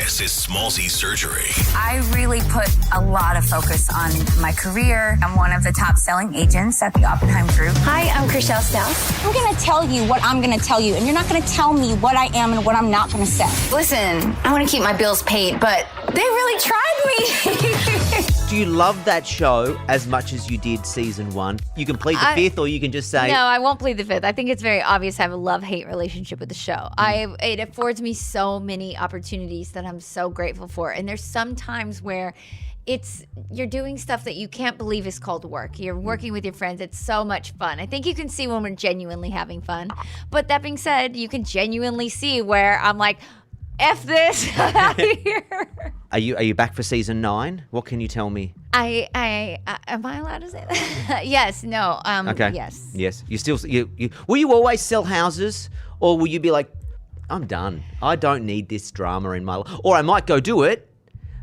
This is Smallzy Surgery. I really put a lot of focus on my career. I'm one of the top selling agents at the Oppenheim Group. Hi, I'm Chrishell Stout. I'm going to tell you what I'm going to tell you, and you're not going to tell me what I am and what I'm not going to say. Listen, I want to keep my bills paid, but they really tried me. Do you love that show as much as you did season 1? You can plead the fifth, or you can just say... No, I won't plead the fifth. I think it's very obvious I have a love-hate relationship with the show. It affords me so many opportunities that I'm so grateful for. And there's some times where you're doing stuff that you can't believe is called work. You're working with your friends. It's so much fun. I think you can see when we're genuinely having fun. But that being said, you can genuinely see where I'm like, F this, out of here. Are you back for season 9? What can you tell me? Am I allowed to say that? Yes. No. Okay. Yes. Yes. Will you always sell houses, or will you be like, I'm done. I don't need this drama in my life. Or I might go do it,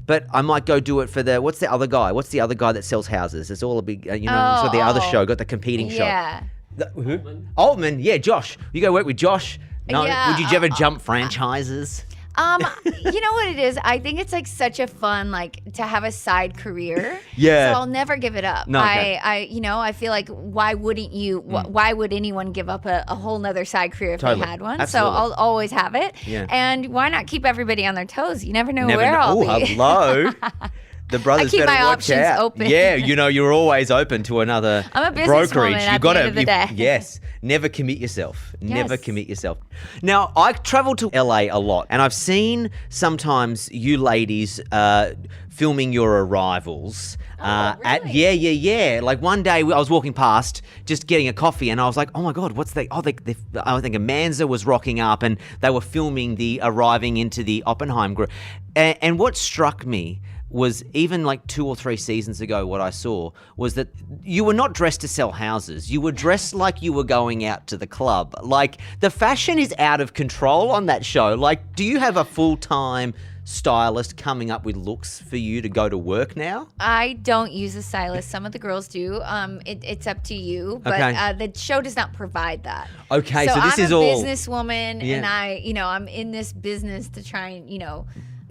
but I might go do it for what's the other guy? What's the other guy that sells houses? It's all a big, so the other show, got the competing show. Yeah. Who? Altman. Yeah, Josh. You go work with Josh. No. Yeah. Would you ever jump franchises? You know what it is? I think it's like such a fun, to have a side career. Yeah. So I'll never give it up. No, okay. I feel like why wouldn't you? Why would anyone give up a whole nother side career if Totally. they had one? Absolutely. So I'll always have it. Yeah. And why not keep everybody on their toes? You never know where I'll be. Hello. The brothers I keep better my watch options out. open. Yeah, you're always open to another I'm a businesswoman brokerage. at the end of the day. Yes, never commit yourself. Never Yes. commit yourself. Now, I travel to LA a lot, and I've seen sometimes you ladies filming your arrivals. Really? Yeah. Like one day I was walking past, just getting a coffee, and I was like, "Oh my God, what's that?" Oh, I think a Manza was rocking up, and they were filming the arriving into the Oppenheim group. And what struck me was even 2 or 3 seasons ago, what I saw was that you were not dressed to sell houses. You were dressed like you were going out to the club. The fashion is out of control on that show. Do you have a full-time stylist coming up with looks for you to go to work now? I don't use a stylist. Some of the girls do. It's up to you, but Okay. the show does not provide that. Okay, so this I'm is a all- businesswoman, Yeah. and I'm in this business to try and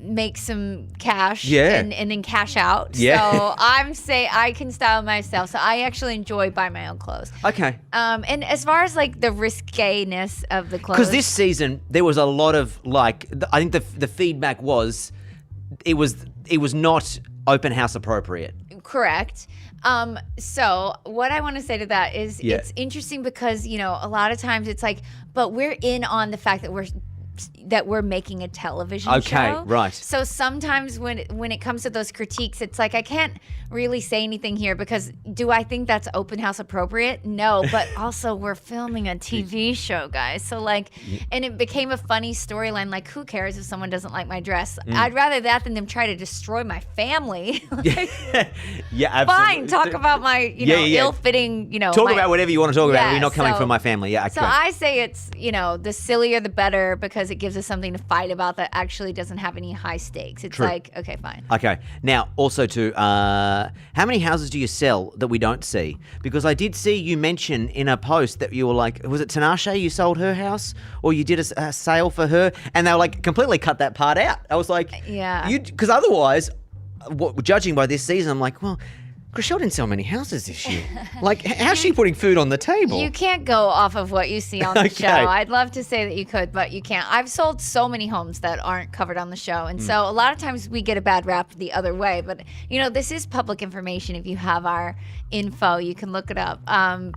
make some cash, Yeah. and then cash out. Yeah. So I can style myself. So I actually enjoy buying my own clothes. Okay. And as far as the risque-ness of the clothes, Because this season there was a lot of I think the feedback was it was not open house appropriate. correct. So what I want to say to that is it's interesting because, a lot of times it's but we're in on the fact that we're making a television show. Okay, right. So sometimes when it comes to those critiques, it's I can't really say anything here because do I think that's open house appropriate? No, but also we're filming a TV show, guys. So and it became a funny storyline. Who cares if someone doesn't like my dress? I'd rather that than them try to destroy my family. Yeah, absolutely. Fine, talk about my ill-fitting, Talk about whatever you want to talk about. Yeah, We're not coming so- from my family. Yeah, So I say it's, the sillier the better because it gives us something to fight about that actually doesn't have any high stakes. It's True. okay, fine. Okay. Now, also too, how many houses do you sell that we don't see? Because I did see you mention in a post that you were was it Tinashe you sold her house? Or you did a sale for her? And they were completely cut that part out. I was Yeah. Because otherwise, judging by this season, I'm well, Chrishell didn't sell many houses this year. How's she putting food on the table? You can't go off of what you see on the Okay. show. I'd love to say that you could, but you can't. I've sold so many homes that aren't covered on the show. And so a lot of times we get a bad rap the other way. But, this is public information. If you have our info, you can look it up.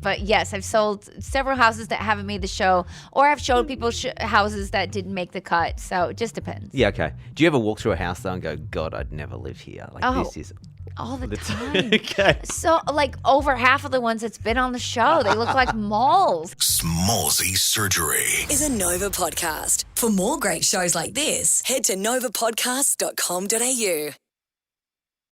But yes, I've sold several houses that haven't made the show, or I've showed people houses that didn't make the cut. So it just depends. Yeah, okay. Do you ever walk through a house though and go, God, I'd never live here? This is... All the time. Okay. So, over half of the ones that's been on the show, they look like malls. Smallzy Surgery is a Nova podcast. For more great shows like this, head to novapodcast.com.au.